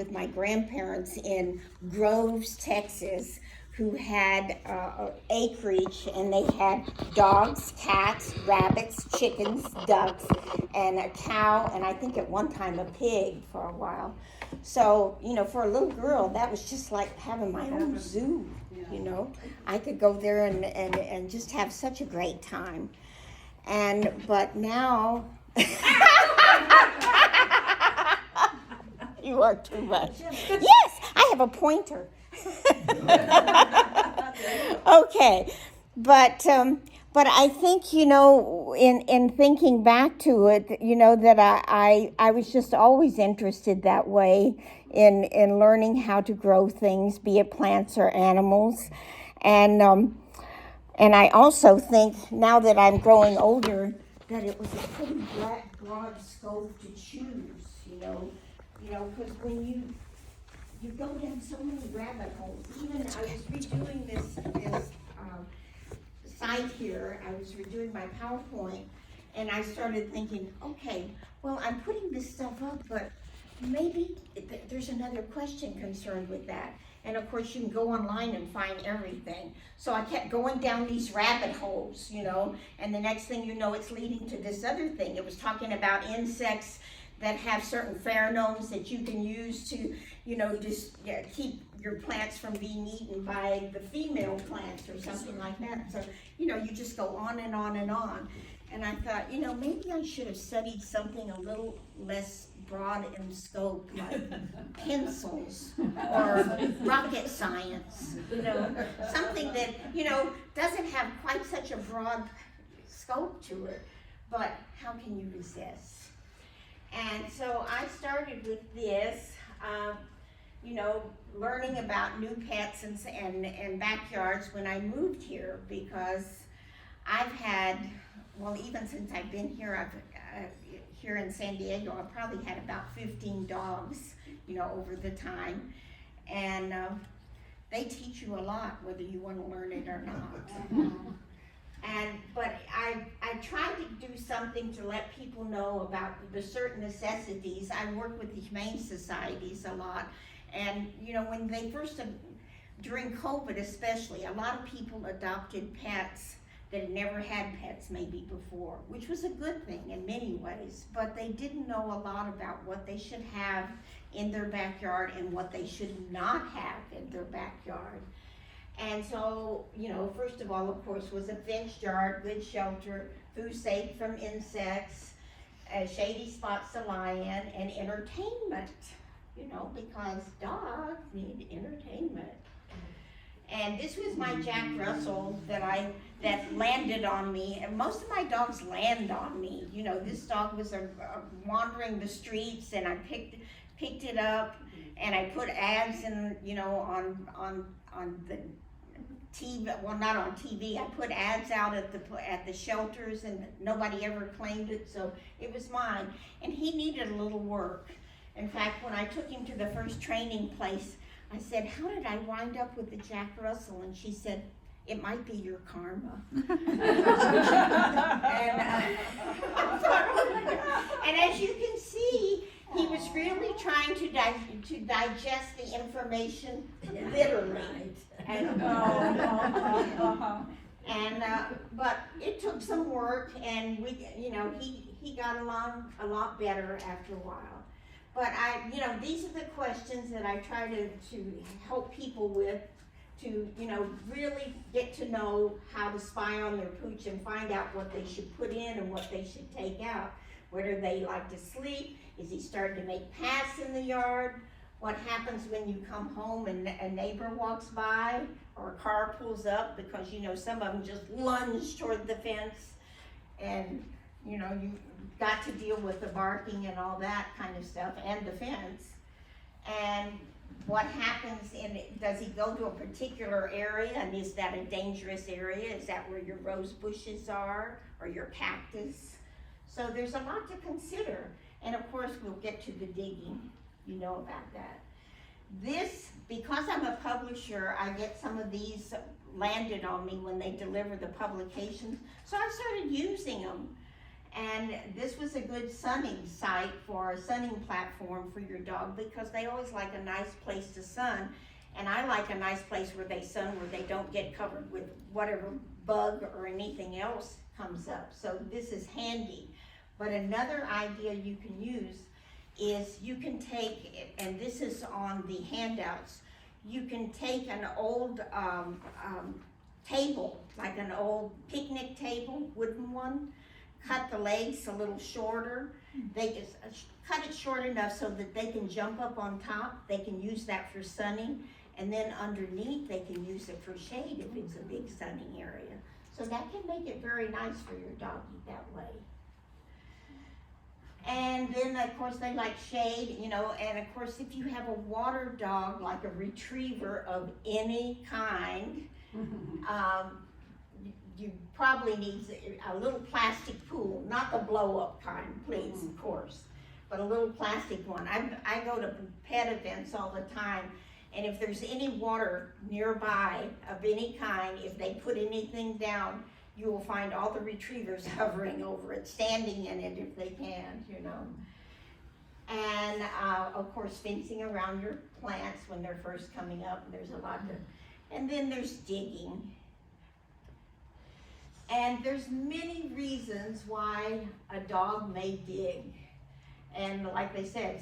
with my grandparents in Groves, Texas, who had acreage, and they had dogs, cats, rabbits, chickens, ducks, and a cow, and I think at one time a pig for a while. So, for a little girl, that was just like having my own zoo, I could go there and just have such a great time. But now, you are too much. Yes, I have a pointer. Okay, but I think in thinking back to it, that I was just always interested that way in learning how to grow things, be it plants or animals, and I also think now that I'm growing older that it was a pretty broad scope to choose, because when you go down so many rabbit holes. Even I was redoing this site here. I was redoing my PowerPoint, and I started thinking, okay, well, I'm putting this stuff up, but maybe there's another question concerned with that. And of course, you can go online and find everything. So I kept going down these rabbit holes, and the next thing you know, it's leading to this other thing. It was talking about insects that have certain pheromones that you can use to, keep your plants from being eaten by the female plants or something like that. So, you just go on and on and on. And I thought, maybe I should have studied something a little less broad in scope, like pencils or rocket science, something that, doesn't have quite such a broad scope to it. But how can you resist? And so I started with this, learning about new pets and backyards when I moved here, because I've had, even since I've been here, here in San Diego, I've probably had about 15 dogs, over the time. And they teach you a lot, whether you want to learn it or not. But I tried to do something to let people know about the certain necessities. I work with the humane societies a lot, and when they first, during COVID especially, a lot of people adopted pets that had never had pets maybe before, which was a good thing in many ways, but they didn't know a lot about what they should have in their backyard and what they should not have in their backyard. And so, first of all, of course, was a fenced yard, good shelter, food safe from insects, shady spots to lie in, and entertainment, because dogs need entertainment. And this was my Jack Russell that landed on me, and most of my dogs land on me. This dog was wandering the streets, and I picked it up, and I put ads in, on the TV, well, not on TV. I put ads out at the shelters, and nobody ever claimed it, so it was mine. And he needed a little work. In fact, when I took him to the first training place, I said, "How did I wind up with the Jack Russell?" And she said, "It might be your karma." And as you can see, he was really trying to digest the information literally. But it took some work, and he got along a lot better after a while. But these are the questions that I try to help people with, to really get to know how to spy on their pooch and find out what they should put in and what they should take out. Where do they like to sleep? Is he starting to make paths in the yard? What happens when you come home and a neighbor walks by or a car pulls up? Because some of them just lunge toward the fence, and you got to deal with the barking and all that kind of stuff, and the fence. And what happens does he go to a particular area, and is that a dangerous area? Is that where your rose bushes are, or your cactus? So there's a lot to consider. And of course, we'll get to the digging, about that. Because I'm a publisher, I get some of these landed on me when they deliver the publications. So I started using them. And this was a good sunning site for a sunning platform for your dog, because they always like a nice place to sun. And I like a nice place where they sun, where they don't get covered with whatever bug or anything else comes up. So this is handy. But another idea you can use is you can take, and this is on the handouts, you can take an old table, like an old picnic table, wooden one, cut the legs a little shorter. They just cut it short enough so that they can jump up on top. They can use that for sunning, and then underneath they can use it for shade if it's a big sunning area. So that can make it very nice for your doggy that way. And then of course they like shade, you know, and of course if you have a water dog, like a retriever of any kind, you probably need a little plastic pool, not the blow up kind, please, of course, but a little plastic one. I go to pet events all the time, and if there's any water nearby of any kind, if they put anything down, you will find all the retrievers hovering over it, standing in it if they can, you know. And of course, fencing around your plants when they're first coming up, there's a lot to, and then there's digging. And there's many reasons why a dog may dig. And like they said,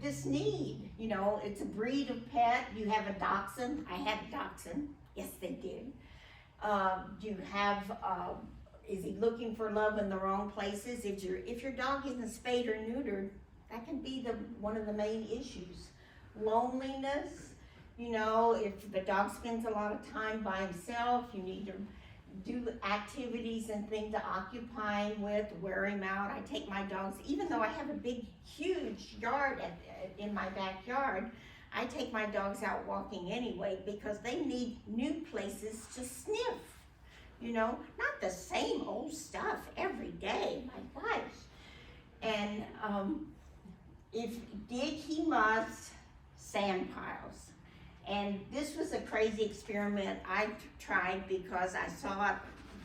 this need, you know, it's a breed of pet. You have a dachshund. I had a dachshund. Yes, they did. You have, is he looking for love in the wrong places? If your dog isn't spayed or neutered, that can be one of the main issues. Loneliness, you know, if the dog spends a lot of time by himself, you need to do activities and things to occupy him with, wear him out. I take my dogs, even though I have a big, huge yard in my backyard, I take my dogs out walking anyway, because they need new places to sniff, you know, not the same old stuff every day, my gosh. And if dig he must, sand piles. And this was a crazy experiment I tried because I saw it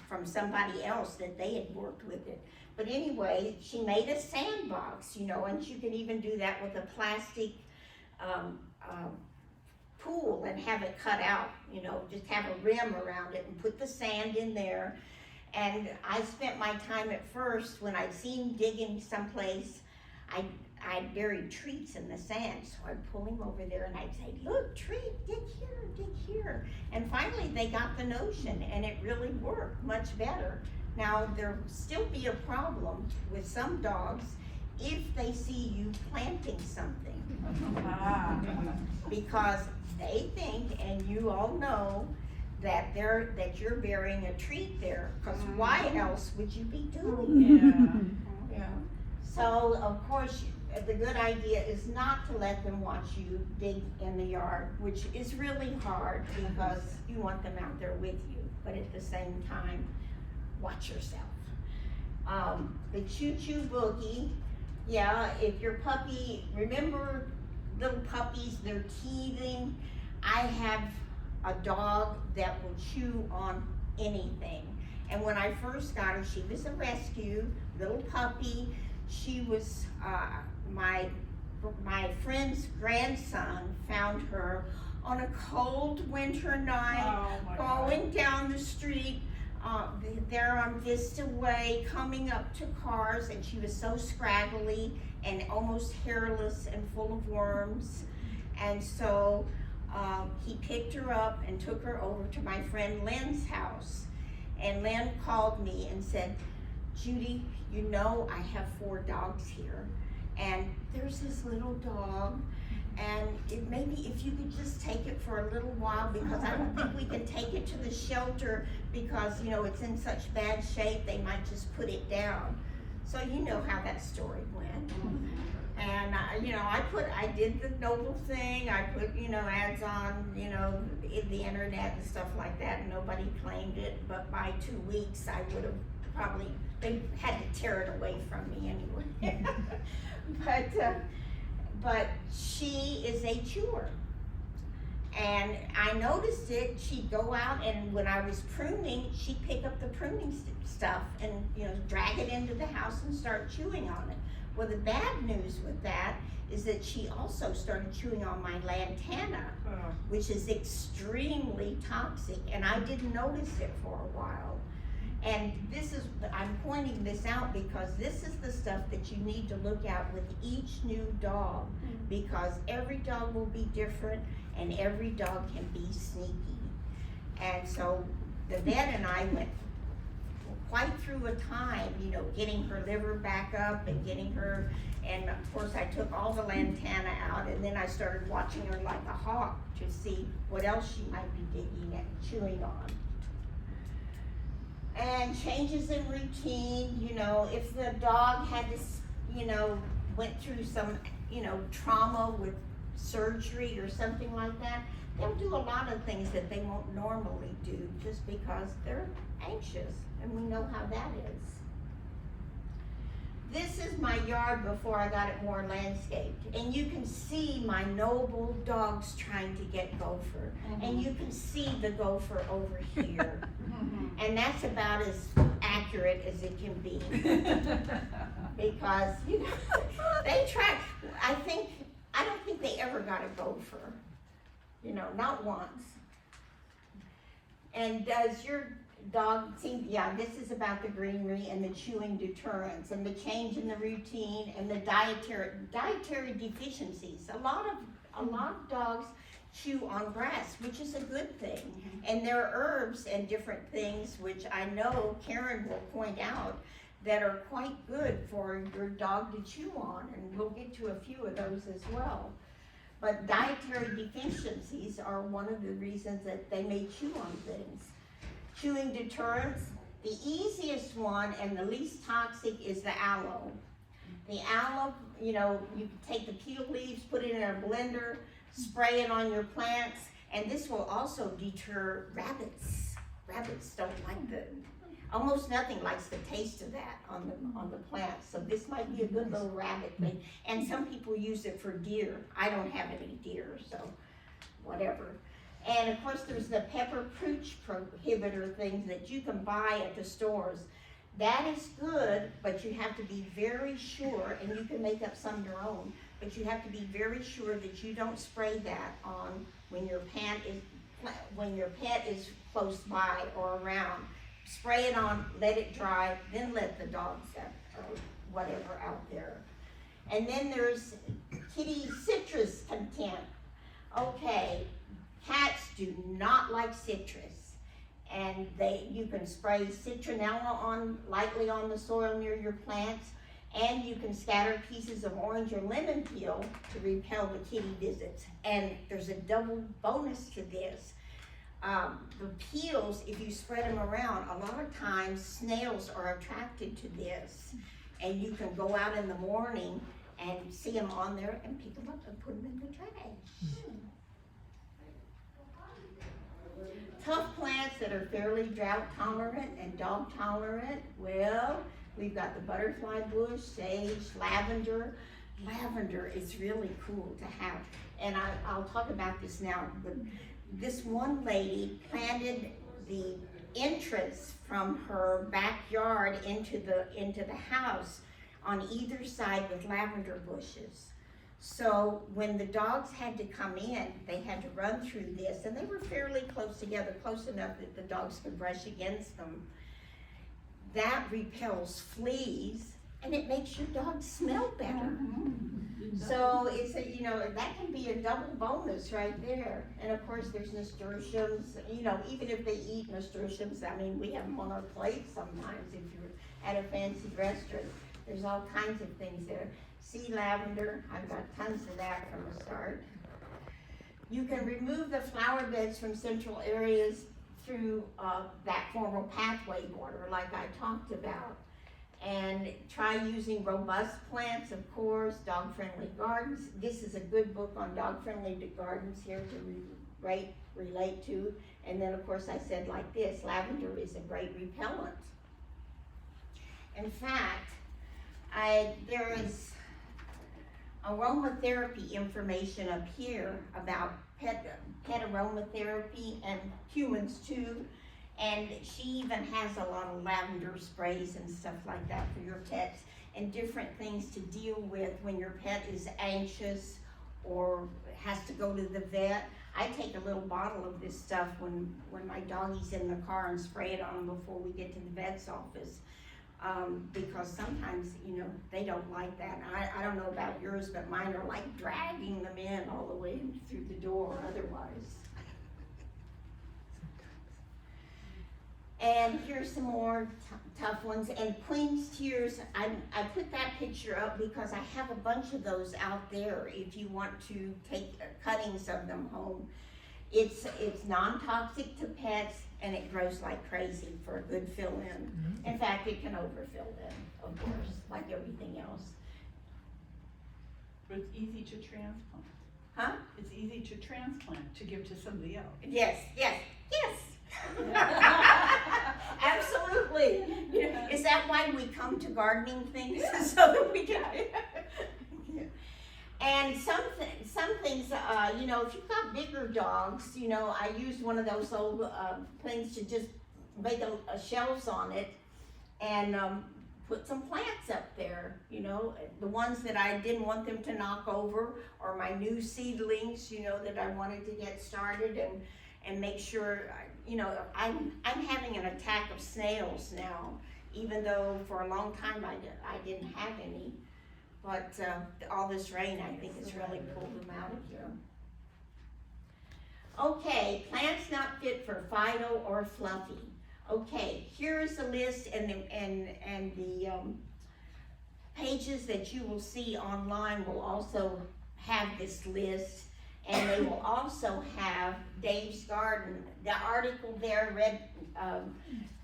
from somebody else that they had worked with it. But anyway, she made a sandbox, you know, and you can even do that with a plastic pool and have it cut out, you know, just have a rim around it and put the sand in there. And I spent my time at first, when I'd seen digging someplace, I'd buried treats in the sand, so I'd pull him over there and I'd say, look, treat, dig here. And finally they got the notion, and it really worked much better. Now, there'll still be a problem with some dogs if they see you planting something. Because they think, and you all know, that you're burying a treat there, because why else would you be doing it? Yeah. So, of course, the good idea is not to let them watch you dig in the yard, which is really hard because you want them out there with you, but at the same time, watch yourself. The choo-choo boogie, yeah, if your puppy, remember little puppies, they're teething. I have a dog that will chew on anything. And when I first got her, she was a rescue, little puppy. She was, my friend's grandson found her on a cold winter night, going down the street there on Vista Way, coming up to cars, and she was so scraggly and almost hairless and full of worms. And so he picked her up and took her over to my friend Lynn's house. And Lynn called me and said, Judy, you know I have 4 dogs here, and there's this little dog, and maybe if you could just take it for a little while, because I don't think we can take it to the shelter because, you know, it's in such bad shape, they might just put it down. So you know how that story went. And you know, I did the noble thing. I put, you know, ads on, you know, in the internet and stuff like that, and nobody claimed it. But by 2 weeks, I would have probably, they had to tear it away from me anyway. But she is a chewer, And I noticed it, she'd go out and when I was pruning, she'd pick up the pruning stuff and, you know, drag it into the house and start chewing on it. Well, the bad news with that is that she also started chewing on my lantana, which is extremely toxic, and I didn't notice it for a while. And this is, I'm pointing this out because this is the stuff that you need to look at with each new dog, because every dog will be different and every dog can be sneaky. And so the vet and I went quite through a time, you know, getting her liver back up and getting her, and of course I took all the lantana out, and then I started watching her like a hawk to see what else she might be digging and chewing on. And changes in routine, you know, if the dog had this, you know, went through some, you know, trauma with surgery or something like that, they'll do a lot of things that they won't normally do just because they're anxious, and we know how that is. This is my yard before I got it more landscaped, and you can see my noble dogs trying to get gopher, and you can see the gopher over here, and that's about as accurate as it can be, because, you know, they try. I don't think they ever got a gopher, you know, not once. And does your dog seem, yeah, this is about the greenery and the chewing deterrents and the change in the routine and the dietary deficiencies. A lot of dogs chew on grass, which is a good thing. And there are herbs and different things, which I know Karen will point out, that are quite good for your dog to chew on, and we'll get to a few of those as well. But dietary deficiencies are one of the reasons that they may chew on things. Chewing deterrents, the easiest one and the least toxic is the aloe. The aloe, you know, you can take the peel leaves, put it in a blender, spray it on your plants, and this will also deter rabbits. Rabbits don't like almost nothing likes the taste of that on the plants. So this might be a good little rabbit thing. And some people use it for deer. I don't have any deer, so whatever. And of course there's the pepper pooch prohibitor things that you can buy at the stores. That is good, but you have to be very sure, and you can make up some your own, but you have to be very sure that you don't spray that on when your pet is close by or around. Spray it on, let it dry, then let the dogs or whatever out there. And then there's kitty citrus content. Okay, cats do not like citrus, and you can spray citronella lightly on the soil near your plants, and you can scatter pieces of orange or lemon peel to repel the kitty visits. And there's a double bonus to this. The peels, if you spread them around, a lot of times snails are attracted to this, and you can go out in the morning and see them on there and pick them up and put them in the trash. Tough plants that are fairly drought tolerant and dog tolerant, well, we've got the butterfly bush, sage, lavender. Lavender is really cool to have, and I'll talk about this now, but this one lady planted the entrance from her backyard into the house on either side with lavender bushes. So when the dogs had to come in, they had to run through this, and they were fairly close together, close enough that the dogs could brush against them. That repels fleas, and it makes your dog smell better. So it's that can be a double bonus right there. And of course there's nasturtiums, even if they eat nasturtiums, I mean, we have them on our plate sometimes if you're at a fancy restaurant. There's all kinds of things there. Sea lavender, I've got tons of that from the start. You can remove the flower beds from central areas through that formal pathway border like I talked about. And try using robust plants, of course, dog-friendly gardens. This is a good book on dog-friendly gardens here to relate to. And then, of course, I said like this, lavender is a great repellent. In fact, there is aromatherapy information up here about pet aromatherapy and humans too. And she even has a lot of lavender sprays and stuff like that for your pets, and different things to deal with when your pet is anxious or has to go to the vet. I take a little bottle of this stuff when my doggy's in the car and spray it on them before we get to the vet's office. Because sometimes, you know, they don't like that. I don't know about yours, but mine are like dragging them in all the way through the door otherwise. And here's some more tough ones. And Queen's Tears, I put that picture up because I have a bunch of those out there if you want to take cuttings of them home. It's non-toxic to pets, and it grows like crazy for a good fill-in. In fact, it can overfill them, of course, like everything else. But it's easy to transplant. Huh? It's easy to transplant, to give to somebody else. Yes. Absolutely. Yeah. Is that why we come to gardening things? So that we can. And some things, you know, if you've got bigger dogs, you know, I used one of those old things to just make a shelves on it and put some plants up there, you know, the ones that I didn't want them to knock over, or my new seedlings, you know, that I wanted to get started and make sure, you know, I'm having an attack of snails now, even though for a long time I didn't have any. But all this rain, I think, has really pulled them out of here. Okay, plants not fit for Fido or Fluffy. Okay, here's a list, and the pages that you will see online will also have this list, and they will also have Dave's Garden. The article there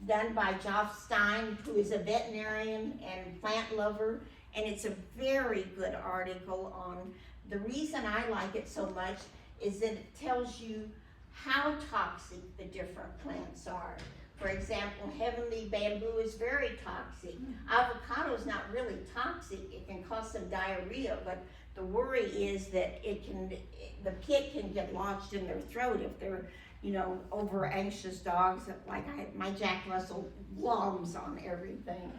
done by Joff Stein, who is a veterinarian and plant lover. And it's a very good article on, the reason I like it so much is that it tells you how toxic the different plants are. For example, heavenly bamboo is very toxic. Avocado is not really toxic. It can cause some diarrhea, but the worry is that the pit can get lodged in their throat if they're, you know, over anxious dogs. Like my Jack Russell glums on everything.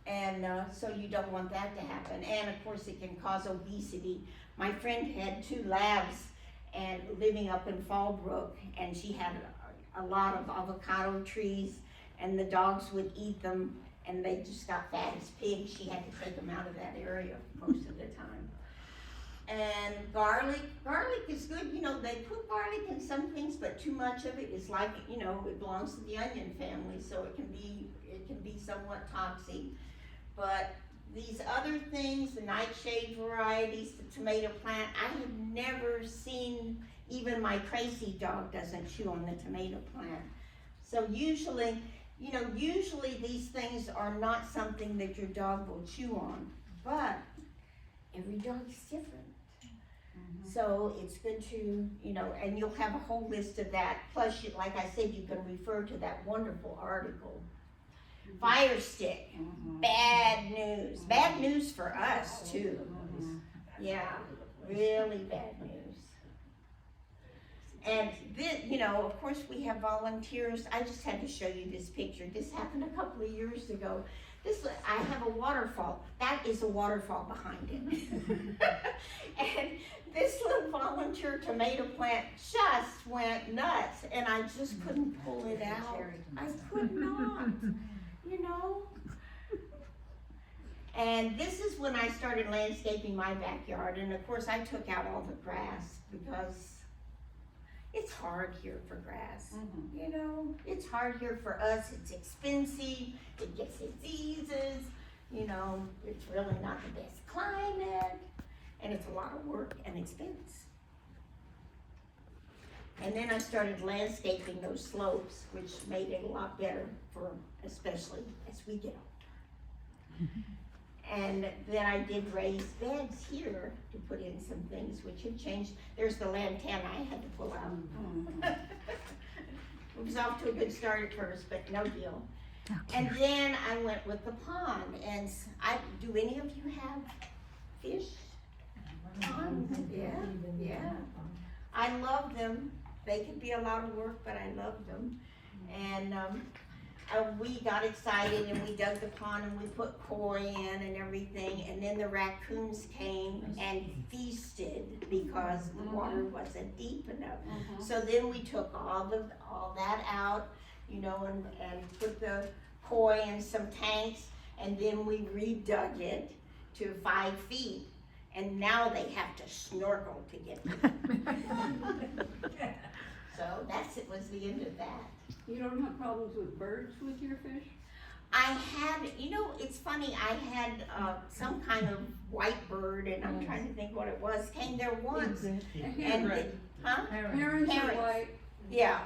And so you don't want that to happen. And of course it can cause obesity. My friend had 2 labs and living up in Fallbrook, and she had a lot of avocado trees, and the dogs would eat them, and they just got fat as pigs. She had to take them out of that area most of the time. And garlic is good. You know, they put garlic in some things, but too much of it is like, you know, it belongs to the onion family, so it can be somewhat toxic. But these other things, the nightshade varieties, the tomato plant, I have never seen, even my crazy dog doesn't chew on the tomato plant. So usually these things are not something that your dog will chew on, but every dog is different. So it's good to, you know, and you'll have a whole list of that. Plus, like I said, you can refer to that wonderful article. Fire stick, bad news. Bad news for us too. Yeah, really bad news. And this, you know, of course we have volunteers. I just had to show you this picture. This happened a couple of years ago. I have a waterfall. That is a waterfall behind it. And this little volunteer tomato plant just went nuts, and I just couldn't pull it out. I could not. You know? And this is when I started landscaping my backyard, and of course I took out all the grass because it's hard here for grass. You know, it's hard here for us. It's expensive, it gets diseases, you know, it's really not the best climate, and it's a lot of work and expense. And then I started landscaping those slopes, which made it a lot better for, especially as we get older. And then I did raised beds here to put in some things which have changed. There's the lantana I had to pull out. It was off to a good start at first, but no deal. Okay. And then I went with the pond. And do any of you have fish? Yeah. I love them. They can be a lot of work, but I love them. And we got excited and we dug the pond and we put koi in and everything. And then the raccoons came and feasted because the water wasn't deep enough. So then we took all that out, you know, and put the koi in some tanks, and then we redug it to 5 feet. And now they have to snorkel to get to it. So was the end of that. You don't have problems with birds with your fish? I had, you know, it's funny, I had some kind of white bird, and I'm trying to think what it was, came there once. And huh? Parents are white. Yeah,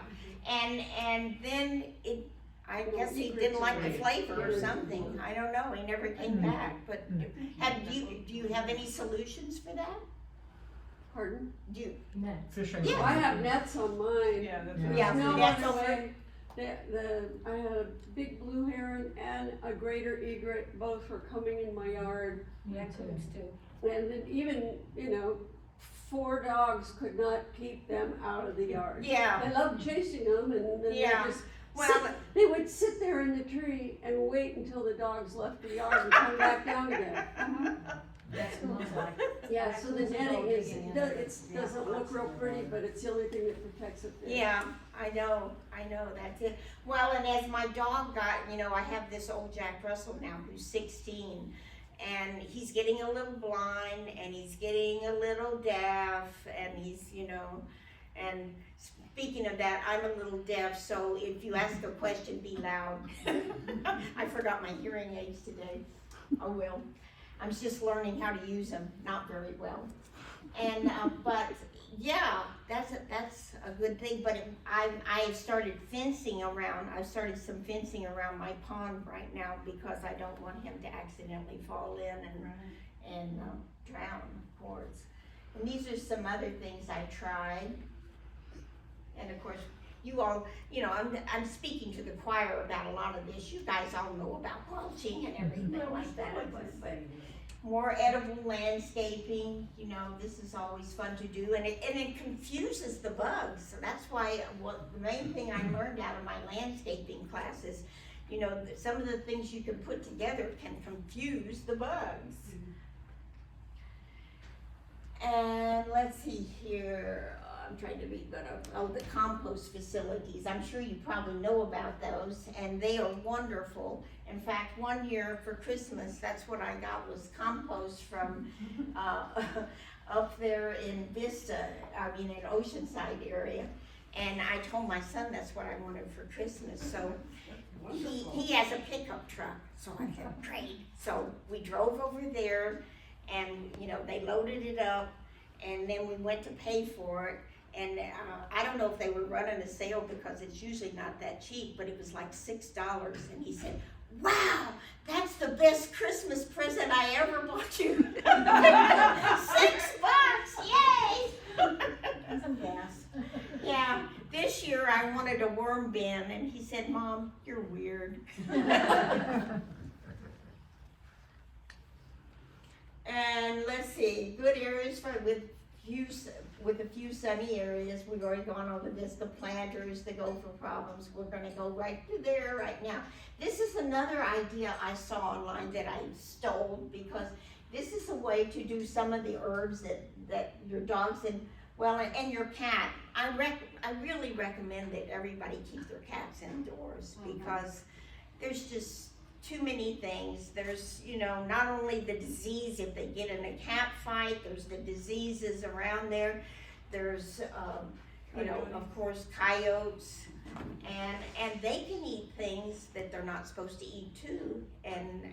and then it, I guess he didn't like the flavor or something, I don't know, he never came back, but do you have any solutions for that? Pardon? Do you? Fishing. Yeah. I have nets on mine. Yeah, that's Yeah. Yeah, No that's other over. way. I had a big blue heron and a greater egret, both were coming in my yard. Raccoons too. And then even, you know, 4 dogs could not keep them out of the yard. Yeah. I loved chasing them, and then Yeah. they would sit there in the tree and wait until the dogs left the yard and come back down again. That's what it's like. Yeah, so the Raccoons netting will is, dig in. it doesn't look real pretty, but it's the only thing that protects it. Yeah, I know, that's it. Well, and as my dog got, you know, I have this old Jack Russell now who's 16, and he's getting a little blind, and he's getting a little deaf, and he's, you know, and speaking of that, I'm a little deaf, so if you ask a question, be loud. I forgot my hearing aids today. Oh well. I'm just learning how to use them, not very well. And, but yeah, that's a good thing, but I've started fencing around, I've started some fencing around my pond right now because I don't want him to accidentally fall in and drown, of course. And these are some other things I tried. And of course, you all, you know, I'm speaking to the choir about a lot of this. You guys all know about mulching and everything like that. But more edible landscaping, you know, this is always fun to do, and it confuses the bugs. So that's why the main thing I learned out of my landscaping classes, you know, some of the things you can put together can confuse the bugs. And let's see here. I'm trying to read the compost facilities. I'm sure you probably know about those, and they are wonderful. In fact, one year for Christmas, that's what I got was compost from up there in Vista, in Oceanside area. And I told my son that's what I wanted for Christmas. So he has a pickup truck, so I said, great. So we drove over there, and you know, they loaded it up, and then we went to pay for it. And I don't know if they were running a sale because it's usually not that cheap, but it was like $6. And he said, wow, that's the best Christmas present I ever bought you. $6, yay! Some gas. Yeah, this year I wanted a worm bin, and he said, Mom, you're weird. And let's see, good areas with a few sunny areas. We've already gone over this, the planters, the gopher problems. We're gonna go right to there right now. This is another idea I saw online that I stole, because this is a way to do some of the herbs that your dogs and your cat. I really recommend that everybody keep their cats indoors, because there's just too many things. There's, you know, not only the disease if they get in a cat fight, there's the diseases around there. There's, you know, of course, coyotes, and they can eat things that they're not supposed to eat too, and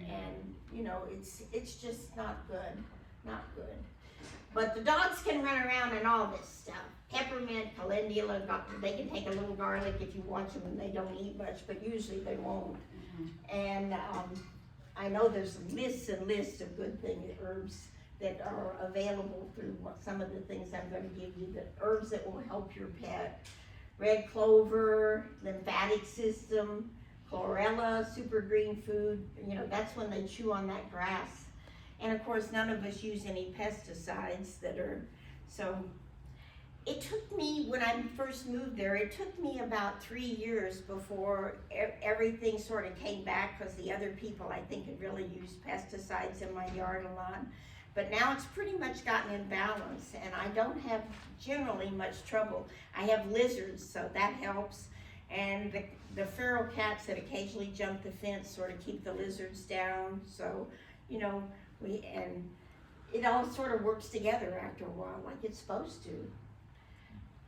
you know, it's just not good. But the dogs can run around and all this stuff. Peppermint, calendula, they can take a little garlic if you want them, and they don't eat much, but usually they won't. And I know there's lists and lists of good herbs that are available through some of the things I'm going to give you, the herbs that will help your pet. Red clover, lymphatic system, chlorella, super green food, you know, that's when they chew on that grass. And of course, none of us use any pesticides that are, so. It took me, when I first moved there, it took me about 3 years before everything sort of came back, because the other people, I think, had really used pesticides in my yard a lot. But now it's pretty much gotten in balance, and I don't have generally much trouble. I have lizards, so that helps. And the feral cats that occasionally jump the fence sort of keep the lizards down. So, you know, and it all sort of works together after a while, like it's supposed to.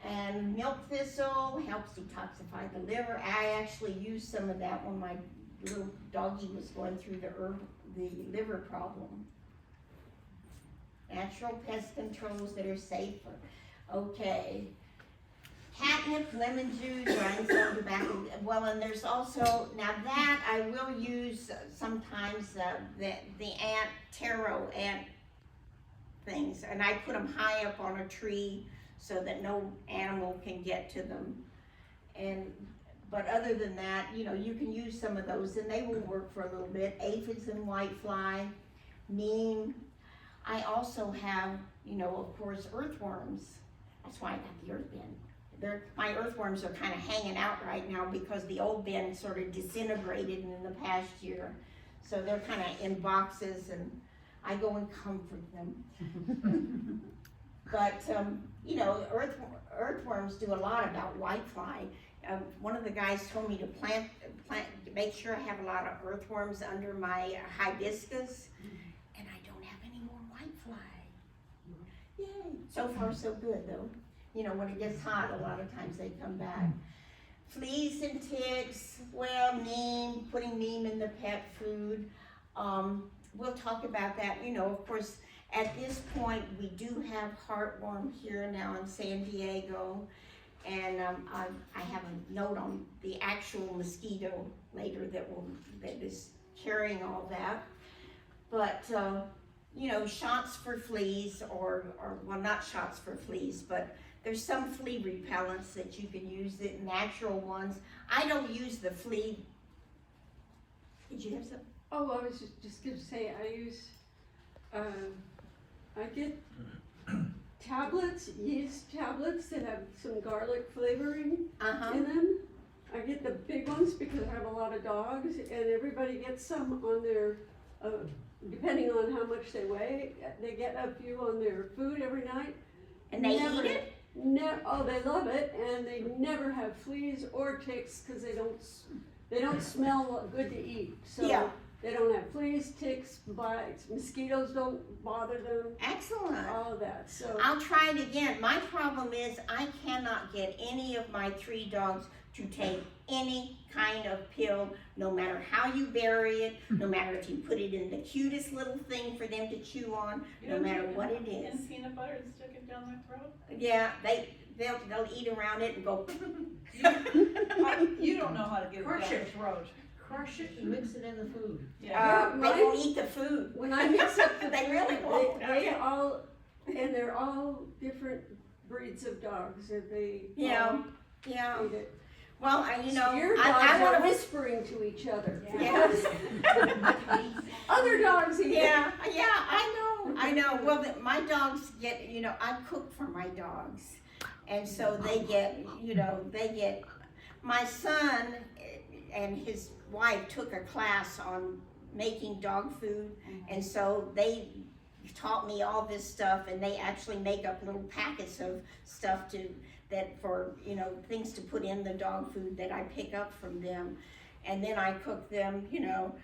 And milk thistle helps detoxify the liver. I actually used some of that when my little doggie was going through the liver problem. Natural pest controls that are safer. Okay. Catnip, lemon juice, rhinestone tobacco. Well, and there's also, now that I will use sometimes the taro ant things, and I put them high up on a tree so that no animal can get to them. But other than that, you know, you can use some of those and they will work for a little bit. Aphids and whitefly, neem. I also have, you know, of course, earthworms. That's why I got the earth bin. My earthworms are kind of hanging out right now because the old bin sort of disintegrated in the past year. So they're kind of in boxes and I go and comfort them. But, you know, earthworms do a lot about whitefly. One of the guys told me to make sure I have a lot of earthworms under my hibiscus, and I don't have any more whitefly. Yay! So far, so good, though. You know, when it gets hot, a lot of times they come back. Fleas and ticks, well, neem, putting neem in the pet food. We'll talk about that. You know, of course, at this point, we do have heartworm here now in San Diego. And I have a note on the actual mosquito later that is carrying all that. But, you know, shots for fleas or well, not shots for fleas, but there's some flea repellents that you can use, the natural ones. I don't use the flea. Did you have some? Oh, I was just gonna say, I use, I get tablets, yeast tablets that have some garlic flavoring in them. I get the big ones because I have a lot of dogs, and everybody gets some on their, depending on how much they weigh, they get a few on their food every night. And they eat it? Oh, they love it, and they never have fleas or ticks because they don't smell good to eat. So yeah. They don't have fleas, ticks, bites, mosquitoes don't bother them. Excellent. All of that. So I'll try it again. My problem is I cannot get any of my 3 dogs to take any kind of pill, no matter how you bury it, no matter if you put it in the cutest little thing for them to chew on, no matter what it is. And peanut butter and stick it down their throat? Yeah, they'll eat around it and go. You don't know how to get it down Crush their it. throat. Crush it and mix it in the food. Yeah. They won't eat the food. when I mix up the They really won't. they all, and they're all different breeds of dogs, and they Yeah. all Yeah. eat it. Well, you know, Your dogs I want are to whispering to each other. Yes. Other dogs eat it. Yeah, I know. Well, my dogs get, you know, I cook for my dogs. And so they get, my son and his wife took a class on making dog food. And so they taught me all this stuff, and they actually make up little packets of stuff for, you know, things to put in the dog food that I pick up from them. And then I cook them, you know,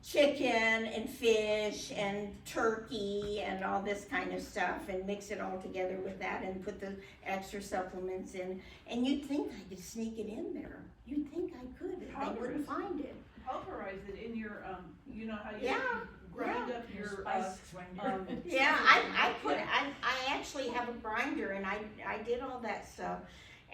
chicken and fish and turkey and all this kind of stuff, and mix it all together with that and put the extra supplements in. And you'd think I could sneak it in there. You'd think I could, if I wouldn't find it. Pulverize it in your, you know how you Yeah. grind up your, Spice grinder. Yeah, I actually have a grinder, and I did all that stuff,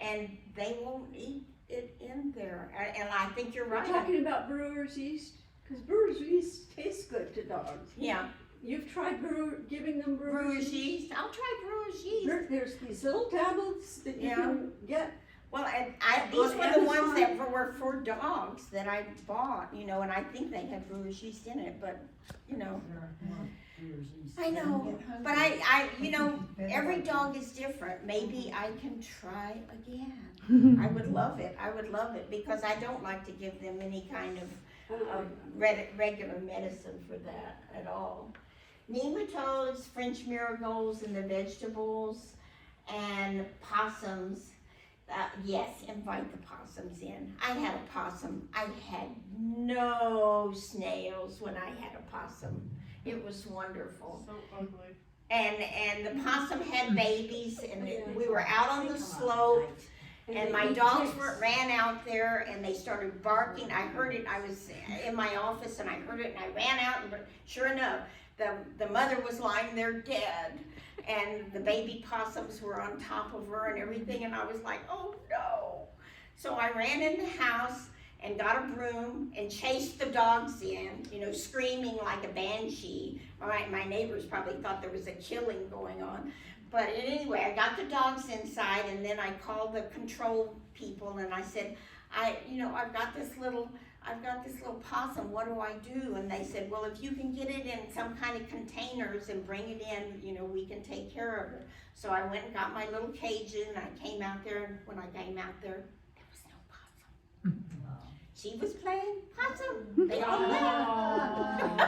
and they won't eat it in there. And I think you're We're right. talking about brewer's yeast, because brewer's yeast tastes good to dogs. Yeah, You've tried giving them brewer's yeast. I'll try brewer's yeast. There's these little tablets that you Yeah. can get. Well, and these were the ones that were for dogs that I bought, you know, and I think they had brewer's yeast in it, but, you know. I know, but I, you know, every dog is different. Maybe I can try again. I would love it. I would love it because I don't like to give them any kind of regular medicine for that at all. Nematodes, French marigolds, and the vegetables, and possums. Yes, invite the possums in. I had a possum. I had no snails when I had a possum. It was wonderful. So ugly. And the possum had babies, and we were out on the slope, and my dogs ran out there, and they started barking. I heard it. I was in my office, and I heard it, and I ran out, and sure enough, the mother was lying there dead, and the baby possums were on top of her and everything, and I was like, oh no. So I ran in the house and got a broom and chased the dogs in, you know, screaming like a banshee. My neighbors probably thought there was a killing going on. But anyway, I got the dogs inside, and then I called the control people, and I said, I've got this little possum, what do I do? And they said, well, if you can get it in some kind of containers and bring it in, you know, we can take care of it. So I went and got my little cage and I came out there, and when I came out there was no possum. She was playing possum. They all left.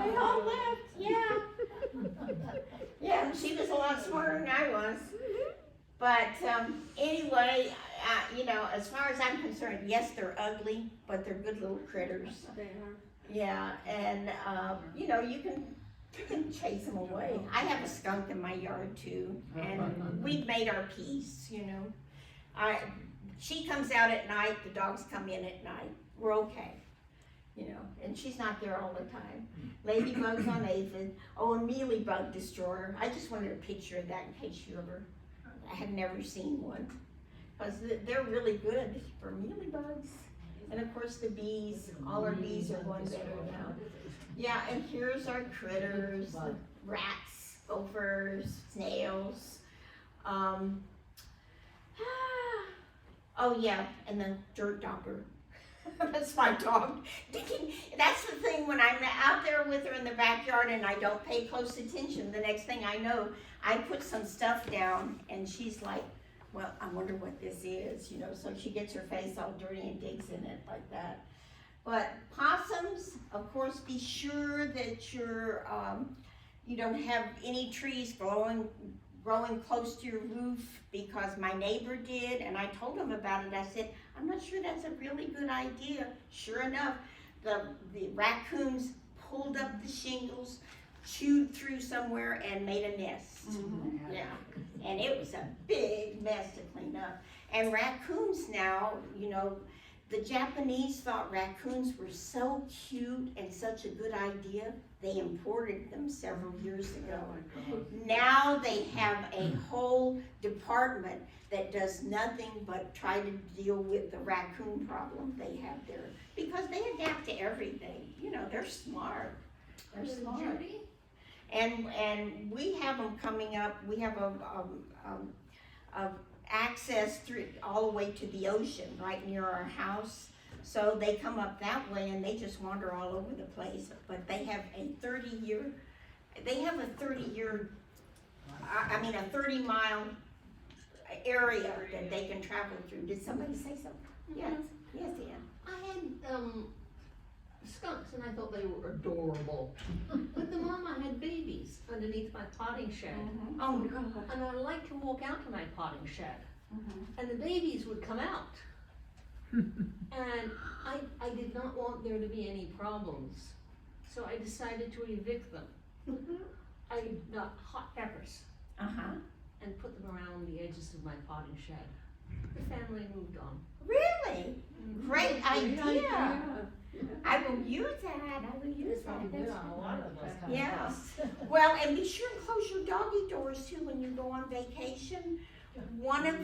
They all left, yeah. Yeah, she was a lot smarter than I was. But anyway, you know, as far as I'm concerned, yes, they're ugly, but they're good little critters. They are. Yeah, and you know, you can chase them away. I have a skunk in my yard too, and we've made our peace, you know. She comes out at night, the dogs come in at night. We're okay, you know, and she's not there all the time. Ladybugs on aphid. Oh, a mealybug destroyer. I just wanted a picture of that in case you ever, I had never seen one. Because they're really good for mealybugs. And of course the bees, all our bees are going better now. Yeah, and here's our critters, the rats, gophers, snails. Oh yeah, and the dirt dauber. That's my dog. That's the thing, when I'm out there with her in the backyard and I don't pay close attention, the next thing I know, I put some stuff down and she's like, well, I wonder what this is, you know, so she gets her face all dirty and digs in it like that. But possums, of course, be sure that you don't have any trees growing close to your roof, because my neighbor did, and I told him about it. I said, I'm not sure that's a really good idea. Sure enough, the raccoons pulled up the shingles, chewed through somewhere, and made a nest. Mm-hmm. Yeah, and it was a big mess to clean up. And raccoons now, you know, the Japanese thought raccoons were so cute and such a good idea, they imported them several years ago. Now they have a whole department that does nothing but try to deal with the raccoon problem they have there, because they adapt to everything. You know, they're smart. They're smart. Judy? And we have them coming up. We have a access through all the way to the ocean right near our house. So they come up that way and they just wander all over the place. But they have a 30-year, I mean a 30-mile area that they can travel through. Did somebody say something? Yes, yes, Ann. I had skunks and I thought they were adorable. But the mama had babies underneath my potting shed. Oh God. And I like to walk out to my potting shed. Mm-hmm. And the babies would come out. And I did not want there to be any problems. So I decided to evict them. I got hot peppers and put them around the edges of my potting shed. The family moved on. Really? Great idea. Yeah. I will use that. I will use that. Good on a lot of those kind of Yeah. things. Well, and be sure and close your doggy doors too when you go on vacation. One of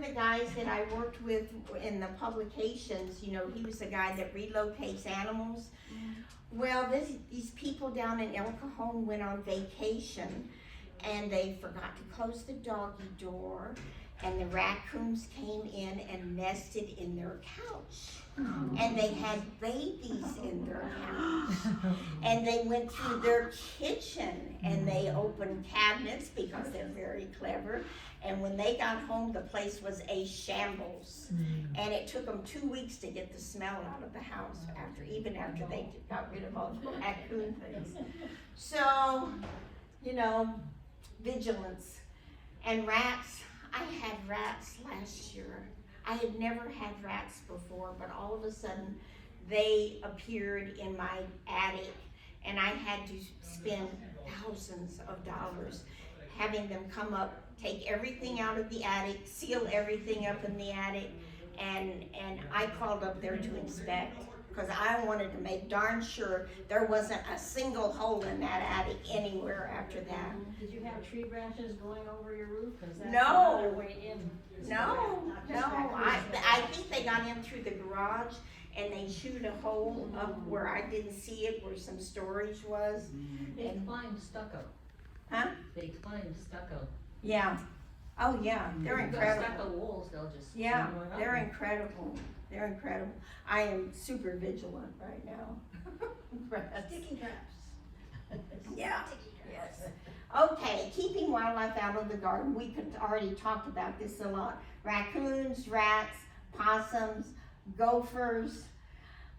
the guys that I worked with in the publications, you know, he was the guy that relocates animals. Well, these people down in El Cajon went on vacation and they forgot to close the doggy door, and the raccoons came in and nested in their couch. And they had babies in their couch. And they went through their kitchen and they opened cabinets because they're very clever. And when they got home, the place was a shambles. And it took them 2 weeks to get the smell out of the house even after they got rid of all the raccoon things. So, you know, vigilance. And rats, I had rats last year. I had never had rats before, but all of a sudden they appeared in my attic and I had to spend thousands of dollars having them come up, take everything out of the attic, seal everything up in the attic, and I called up there to inspect because I wanted to make darn sure there wasn't a single hole in that attic anywhere after that. Did you have tree branches going over your roof? 'Cause that's No. another way in. No, I think they got in through the garage and they chewed a hole up where I didn't see it, where some storage was. They climbed stucco. Huh? They climbed stucco. Yeah. Oh, yeah, they're If you've got incredible. stucco walls, they'll just. Yeah, climb right up. they're incredible. They're incredible. I am super vigilant right now. Sticky traps. Yeah, yes. Okay, keeping wildlife out of the garden. We could already talked about this a lot. Raccoons, rats, possums, gophers.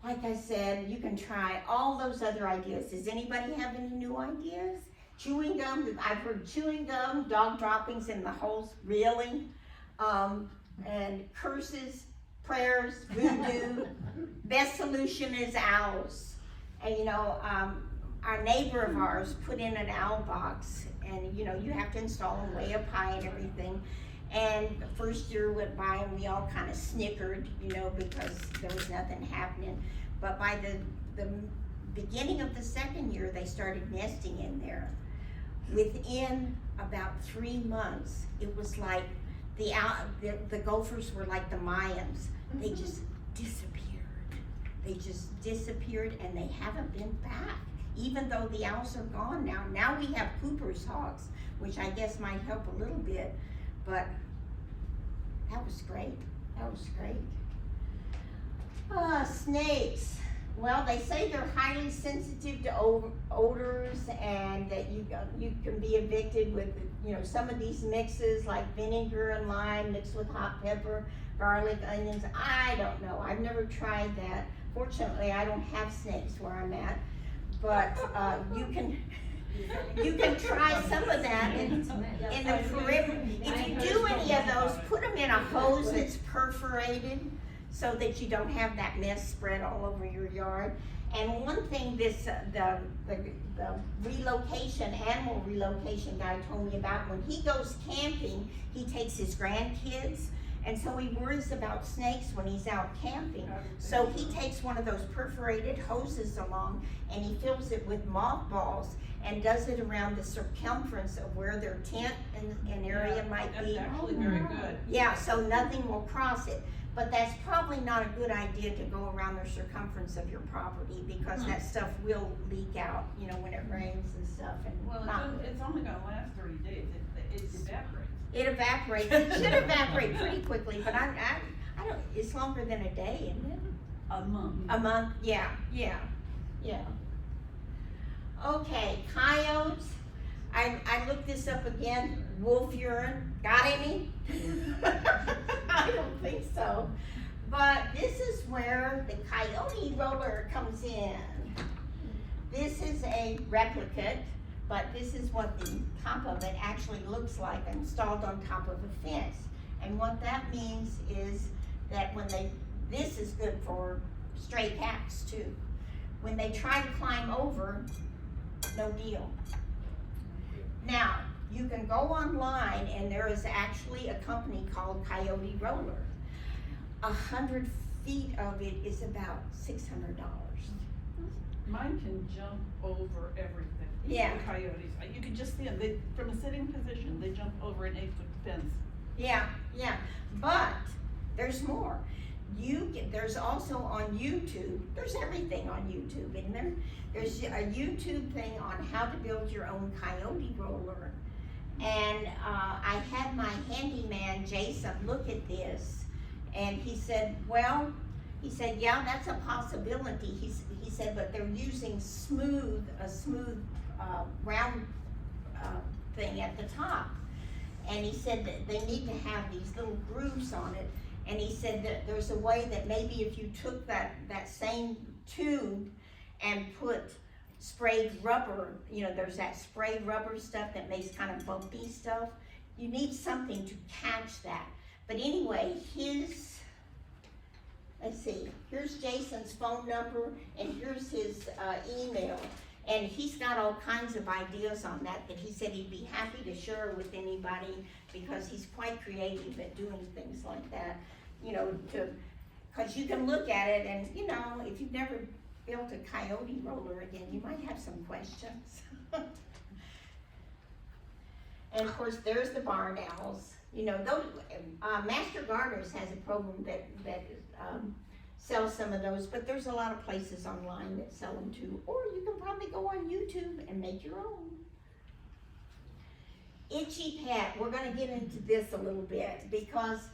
Like I said, you can try all those other ideas. Does anybody have any new ideas? Chewing gum, I've heard chewing gum, dog droppings in the holes, really. And curses, prayers, voodoo. Best solution is owls. And you know, our neighbor of ours put in an owl box, and you know, you have to install them way up high and everything. And the first year went by and we all kind of snickered, you know, because there was nothing happening. But by the beginning of the second year, they started nesting in there. Within about 3 months, it was like the gophers were like the Mayans. They just disappeared. They just disappeared and they haven't been back. Even though the owls are gone now. Now we have Cooper's hawks, which I guess might help a little bit, but that was great. That was great. Snakes. Well, they say they're highly sensitive to odors and that you can be evicted with, you know, some of these mixes like vinegar and lime mixed with hot pepper, garlic, onions. I don't know. I've never tried that. Fortunately, I don't have snakes where I'm at, but you can try some of that in the perimeter. If you do any of those, put them in a hose that's perforated so that you don't have that mess spread all over your yard. And one thing this the animal relocation guy told me about, when he goes camping, he takes his grandkids. And so he worries about snakes when he's out camping. So he takes one of those perforated hoses along and he fills it with mothballs and does it around the circumference of where their tent and area might be. That's actually very good. Yeah, so nothing will cross it. But that's probably not a good idea to go around the circumference of your property because that stuff will leak out, you know, when it rains and stuff. And Well, it's only gonna last 30 days. It evaporates. it evaporates. It should evaporate pretty quickly, but I don't. It's longer than a day, isn't it? A month. A month. Yeah. Okay, coyotes. I looked this up again. Wolf urine. Got any? I don't think so. But this is where the coyote roller comes in. This is a replicate, but this is what the top of it actually looks like installed on top of a fence. And what that means is that this is good for stray cats too. When they try to climb over, no deal. Now, you can go online and there is actually a company called Coyote Roller. 100 feet of it is about $600. Mine can jump over everything. Yeah. The coyotes, you can just see them. From a sitting position, they jump over an 8-foot fence. Yeah, but there's more. There's also on YouTube, there's everything on YouTube, isn't there? There's a YouTube thing on how to build your own coyote roller. And I had my handyman, Jason, look at this, and he said, well, yeah, that's a possibility. He said, but they're using a smooth round thing at the top. And he said that they need to have these little grooves on it. And he said that there's a way that maybe if you took that same tube and put sprayed rubber, you know, there's that sprayed rubber stuff that makes kind of bumpy stuff. You need something to catch that. But anyway, let's see, here's Jason's phone number and here's his email. And he's got all kinds of ideas on that he said he'd be happy to share with anybody because he's quite creative at doing things like that. You know, because you can look at it and, you know, if you've never built a coyote roller again, you might have some questions. And of course, there's the barn owls. You know, those, Master Gardeners has a program that sells some of those, but there's a lot of places online that sell them too. Or you can probably go on YouTube and make your own. Itchy pet, we're gonna get into this a little bit because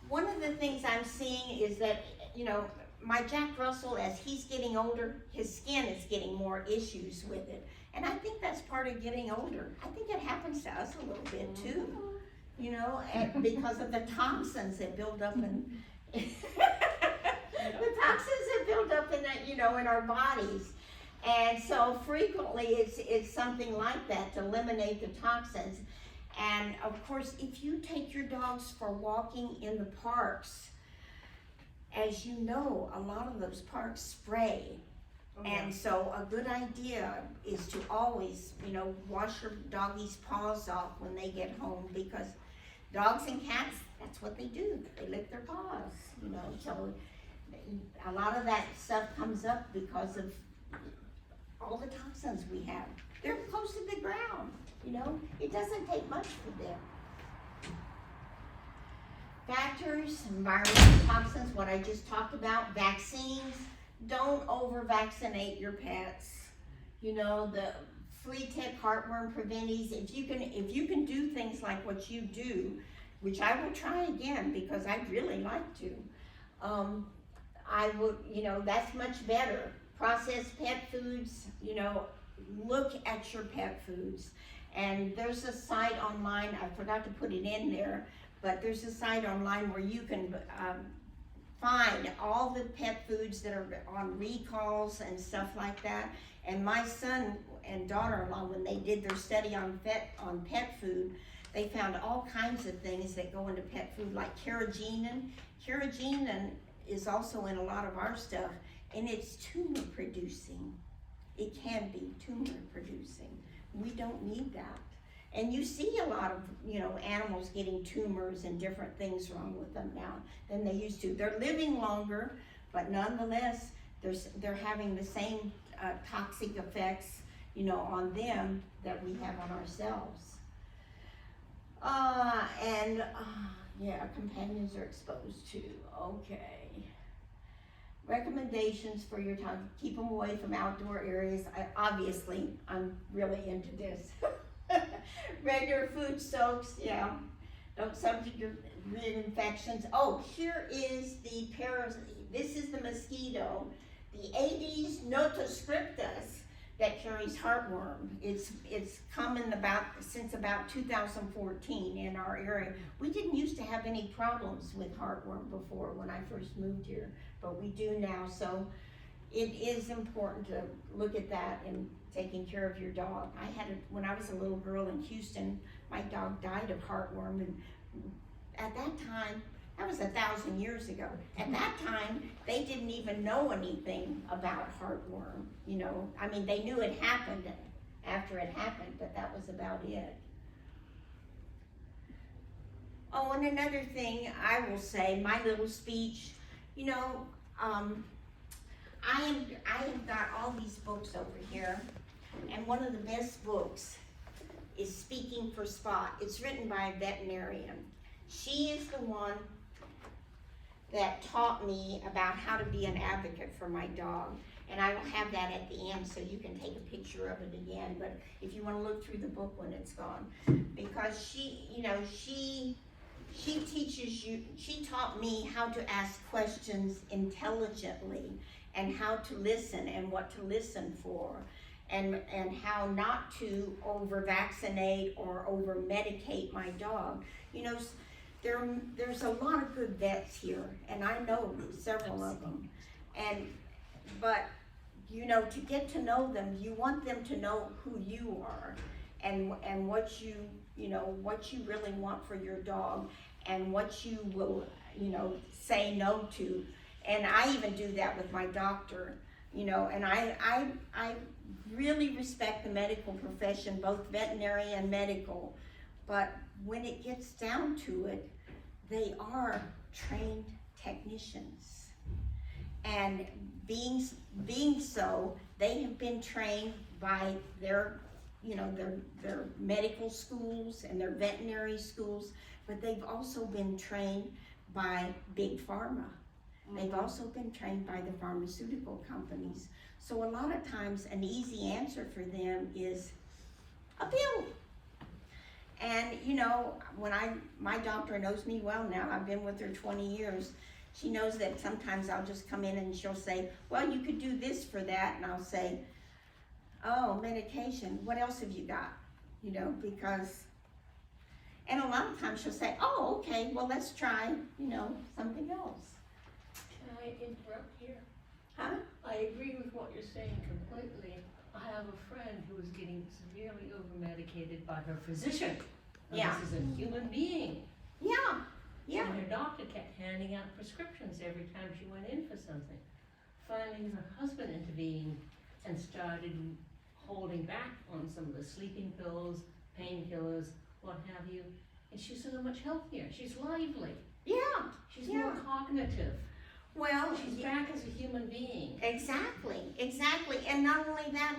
one of the things I'm seeing is that, you know, my Jack Russell, as he's getting older, his skin is getting more issues with it. And I think that's part of getting older. I think it happens to us a little bit too, you know, because of the toxins that build up in, the toxins that build up in that, you know, in our bodies. And so frequently it's something like that to eliminate the toxins. And of course, if you take your dogs for walking in the parks, as you know, a lot of those parks spray. Oh, yeah. And so a good idea is to always, you know, wash your doggy's paws off when they get home because dogs and cats, that's what they do. They lick their paws, you know, so a lot of that stuff comes up because of all the toxins we have. They're close to the ground, you know. It doesn't take much for them. Factors, environmental toxins, what I just talked about, vaccines. Don't over-vaccinate your pets. You know, the flea tick, heartworm preventives. If you can do things like what you do, which I will try again because I'd really like to. I would, you know, that's much better. Processed pet foods, you know, look at your pet foods. And there's a site online, I forgot to put it in there, but there's a site online where you can find all the pet foods that are on recalls and stuff like that. And my son and daughter-in-law, when they did their study on pet food, they found all kinds of things that go into pet food, like carrageenan. Carrageenan is also in a lot of our stuff, and it's tumor producing. It can be tumor producing. We don't need that. And you see a lot of, you know, animals getting tumors and different things wrong with them now than they used to. They're living longer, but nonetheless, they're having the same toxic effects, you know, on them that we have on ourselves. Yeah, companions are exposed to. Okay. Recommendations for your dog: keep them away from outdoor areas. Obviously, I'm really into this. Regular food soaks, yeah. Don't subject your infections. Oh, here is the this is the mosquito, the Aedes notoscriptus, that carries heartworm. It's common since about 2014 in our area. We didn't used to have any problems with heartworm before when I first moved here, but we do now. So it is important to look at that and taking care of your dog. When I was a little girl in Houston, my dog died of heartworm, and at that time, that was 1,000 years ago. At that time, they didn't even know anything about heartworm, you know. I mean, they knew it happened after it happened, but that was about it. Oh, and another thing I will say, my little speech, you know, I have got all these books over here, and one of the best books is Speaking for Spot. It's written by a veterinarian. She is the one that taught me about how to be an advocate for my dog. And I will have that at the end so you can take a picture of it again, but if you wanna look through the book when it's gone. Because she, you know, she teaches you, she taught me how to ask questions intelligently and how to listen and what to listen for and how not to over vaccinate or over medicate my dog. You know, there's a lot of good vets here and I know several of them. But you know, to get to know them, you want them to know who you are and what you know, what you really want for your dog and what you will, you know, say no to. And I even do that with my doctor, you know, and I really respect the medical profession, both veterinary and medical, but when it gets down to it, they are trained technicians. And being so, they have been trained by their, you know, their medical schools and their veterinary schools, but they've also been trained by big pharma. They've also been trained by the pharmaceutical companies. So a lot of times an easy answer for them is a pill. And you know, my doctor knows me well now, I've been with her 20 years. She knows that sometimes I'll just come in and she'll say, well, you could do this for that. And I'll say, oh, medication, what else have you got? You know, because, and a lot of times she'll say, oh, okay, well, let's try, you know, something else. Can I interrupt here? Huh? I agree with what you're saying completely. I have a friend who is getting severely over-medicated by her physician. Now, Yeah. This is a human being. Yeah, yeah. And her doctor kept handing out prescriptions every time she went in for something. Finally, her husband intervened and started holding back on some of the sleeping pills, painkillers, what have you. And she's so much healthier. She's lively. Yeah, She's more cognitive. well, She's back as a human being. exactly. And not only that,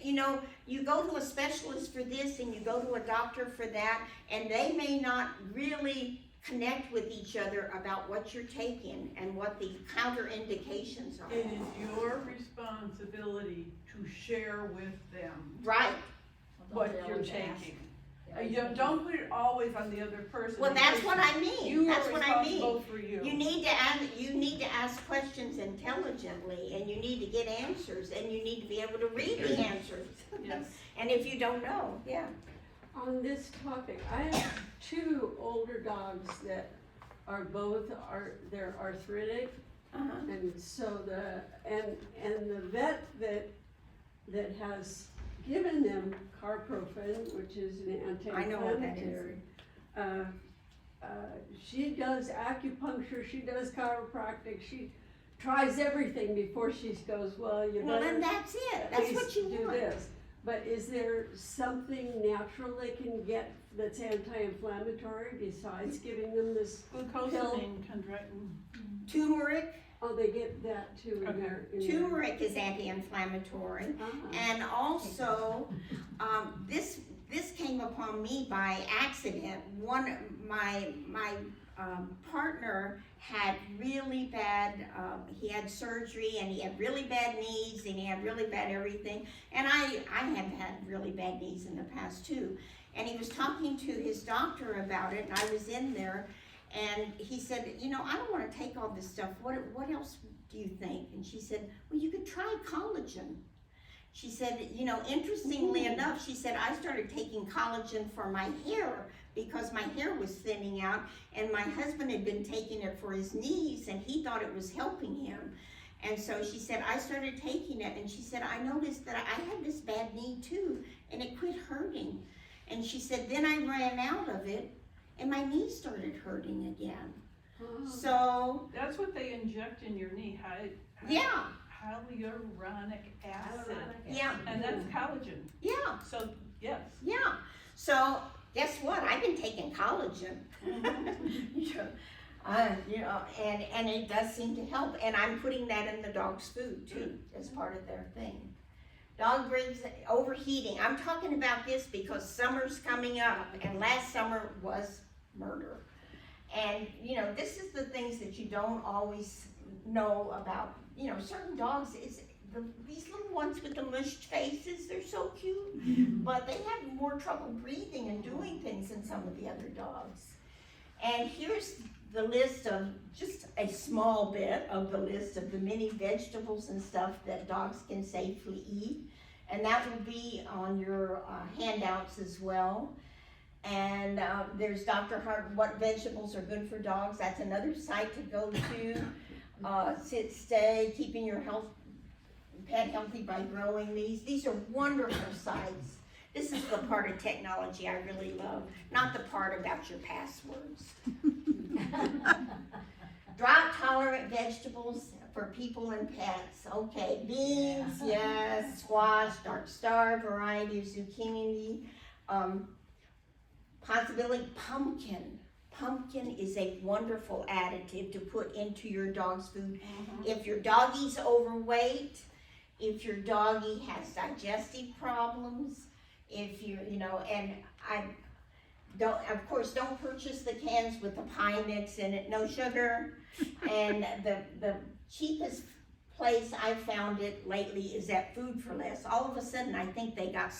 you know, you go to a specialist for this and you go to a doctor for that, and they may not really connect with each other about what you're taking and what the counter indications are. It is your responsibility to share with them Right. what you're taking. You don't put it always on the other person. Well, that's because what I mean. You That's are what I responsible mean. for you. You need to ask questions intelligently, and you need to get answers, and you need to be able to read the answers. Yes. And if you don't know, yeah. On this topic, I have two older dogs that are they're arthritic, Uh-huh. and so the vet that has given them carprofen, which is an I know what that is. anti-inflammatory. She does acupuncture, she does chiropractic, she tries everything before she goes, well, you Well, better then that's it. at That's least what you do want. this. But is there something natural they can get that's anti-inflammatory besides giving them this? Glucosamine comes right in. Turmeric. Oh, they get that too in their. Turmeric is anti-inflammatory. And also, this came upon me by accident. My partner had really bad, he had surgery and he had really bad knees and he had really bad everything. And I have had really bad knees in the past too. And he was talking to his doctor about it, and I was in there, and he said, you know, I don't want to take all this stuff. What else do you think? And she said, well, you could try collagen. She said, you know, interestingly enough, she said, I started taking collagen for my hair because my hair was thinning out, and my husband had been taking it for his knees, and he thought it was helping him. And so she said, I started taking it, and she said, I noticed that I had this bad knee too, and it quit hurting. And she said, then I ran out of it, and my knee started hurting again. Oh. So, That's what they inject in your knee, yeah, hyaluronic acid. yeah, And that's collagen. yeah, So, yes. yeah. So, guess what? I've been taking collagen. You know, and it does seem to help. And I'm putting that in the dog's food too, as part of their thing. Dog breeds overheating. I'm talking about this because summer's coming up, and last summer was murder. And, you know, this is the things that you don't always know about. You know, certain dogs, these little ones with the mushed faces, they're so cute, but they have more trouble breathing and doing things than some of the other dogs. And here's the list of, just a small bit of the list of the many vegetables and stuff that dogs can safely eat. And that will be on your handouts as well. And there's Dr. Hart, what vegetables are good for dogs. That's another site to go to. Sit, stay, keeping your pet healthy by growing these. These are wonderful sites. This is the part of technology I really love, not the part about your passwords. Drought-tolerant vegetables for people and pets. Okay, beans, yes, squash, dark star, variety of zucchini, possibility pumpkin. Pumpkin is a wonderful additive to put into your dog's food. If your doggy's overweight, if your doggy has digestive problems, if and don't purchase the cans with the pie mix in it, no sugar. And the cheapest place I've found it lately is at Food for Less. All of a sudden, I think they got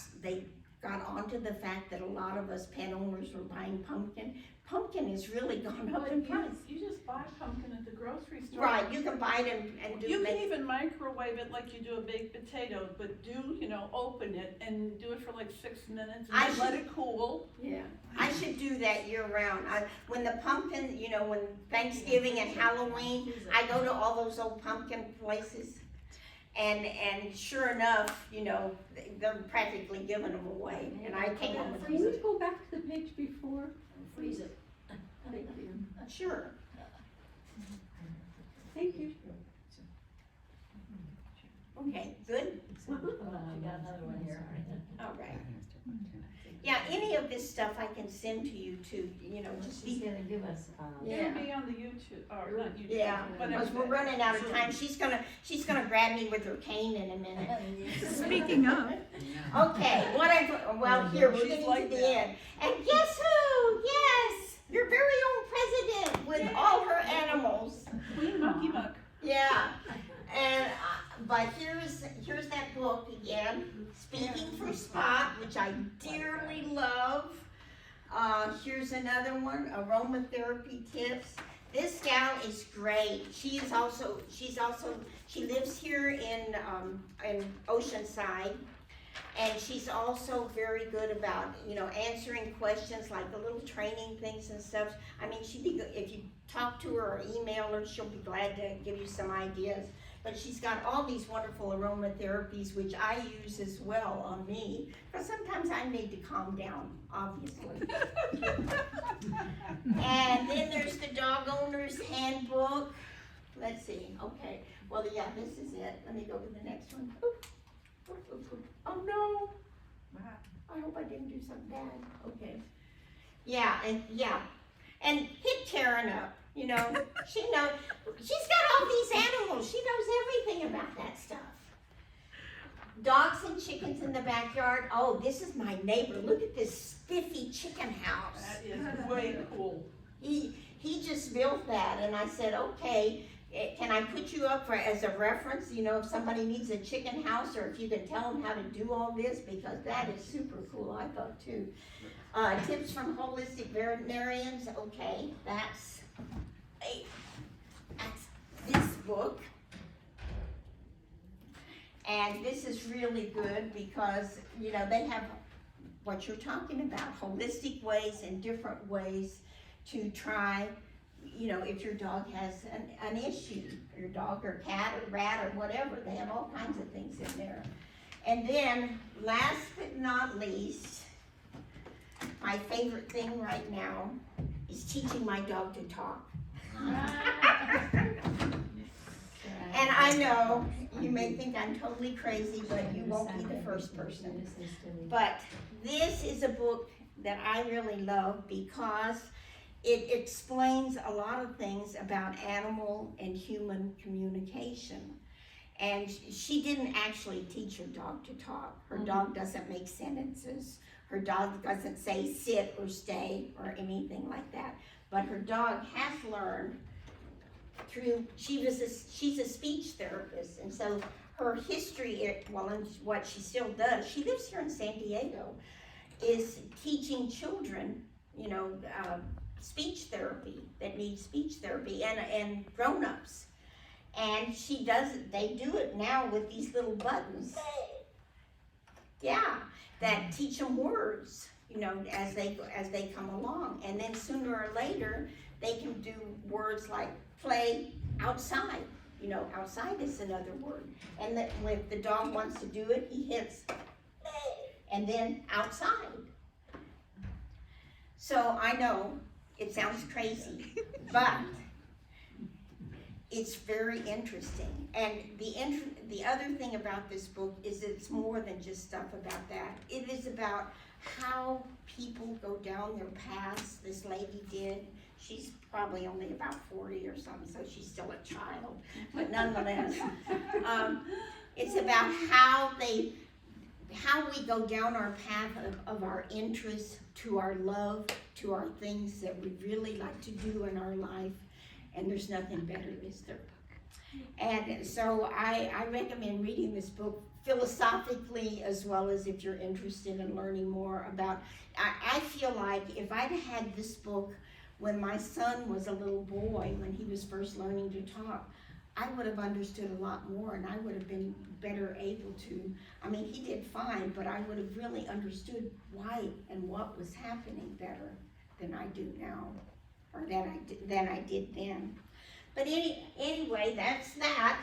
onto the fact that a lot of us pet owners were buying pumpkin. Pumpkin has really gone up in price. You just buy pumpkin at the grocery store. Right, you can buy it and do it. You can even microwave it like you do a baked potato, but open it and do it for like 6 minutes and let it cool. Yeah, I should do that year round. When the pumpkin, when Thanksgiving and Halloween, I go to all those old pumpkin places. And sure enough, they're practically giving them away. And I came home with Can we go back to the page before? Freeze it. Thank you. Sure. Thank you. Okay, good. I got another one here. All right. Yeah, any of this stuff I can send to you too, just She's be. gonna give us, It'll be on the YouTube, or not YouTube. Yeah, whatever. because we're running out of time. She's gonna grab me with her cane in a minute. Speaking of. Okay, here, we're She's getting like to the that. end. And guess who? Yes, your very own president with all her animals. Queen Monkey Muck. Yeah, and, but here's that book again, Speaking for Spot, which I dearly love. Here's another one, Aromatherapy Tips. This gal is great. She lives here in Oceanside. And she's also very good about, answering questions like the little training things and stuff. I mean, if you talk to her or email her, she'll be glad to give you some ideas. But she's got all these wonderful aromatherapies, which I use as well on me. Because sometimes I need to calm down, obviously. And then there's the Dog Owner's Handbook. Let's see, okay. Well, yeah, this is it. Let me go to the next one. Oh no! I hope I didn't do something bad. Okay. Yeah, and hit Karen up. She knows. She's got all these animals. She knows everything about that stuff. Dogs and chickens in the backyard. Oh, this is my neighbor. Look at this spiffy chicken house. That is way cool. He just built that, and I said, okay. Can I put you up as a reference, if somebody needs a chicken house, or if you can tell them how to do all this, because that is super cool, I thought too. Tips from holistic veterinarians, okay, that's this book. And this is really good because, they have what you're talking about, holistic ways and different ways to try. If your dog has an issue, your dog or cat or rat or whatever, they have all kinds of things in there. And then, last but not least, my favorite thing right now is teaching my dog to talk. And I know you may think I'm totally crazy, but you won't be the first person. But this is a book that I really love because it explains a lot of things about animal and human communication. And she didn't actually teach her dog to talk. Her dog doesn't make sentences. Her dog doesn't say sit or stay or anything like that. But her dog has learned she's a speech therapist, and so her history, and what she still does, she lives here in San Diego, is teaching children, speech therapy, that need speech therapy, and grown-ups. And they do it now with these little buttons. Yeah, that teach them words, as they come along. And then sooner or later, they can do words like play outside. Outside is another word. And that if the dog wants to do it, he hits and then outside. So I know it sounds crazy, but it's very interesting. And the other thing about this book is it's more than just stuff about that. It is about how people go down their paths. This lady did. She's probably only about 40 or something, so she's still a child, but nonetheless, it's about how we go down our path of our interests to our love, to our things that we really like to do in our life, and there's nothing better, is there? And so I recommend reading this book philosophically, as well as if you're interested in learning more about, I feel like if I'd had this book when my son was a little boy, when he was first learning to talk, I would have understood a lot more, and I would have been better able to, he did fine, but I would have really understood why and what was happening better than I do now, or than I did then. But anyway, that's that.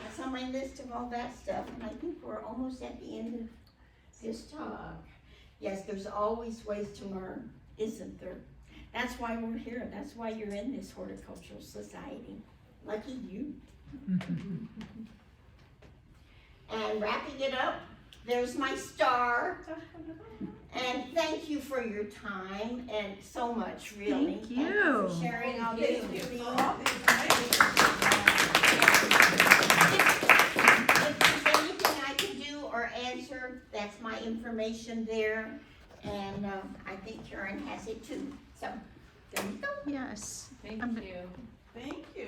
That's on my list of all that stuff, and I think we're almost at the end of this talk. Yes, there's always ways to learn, isn't there? That's why we're here. That's why you're in this horticultural society. Lucky you. And wrapping it up, there's my star. And thank you for your time and so much, really. Thank you. Thank you for sharing all this with me. If there's anything I can do or answer, that's my information there. And I think Karen has it too. So, there you go. Yes. Thank you. Thank you.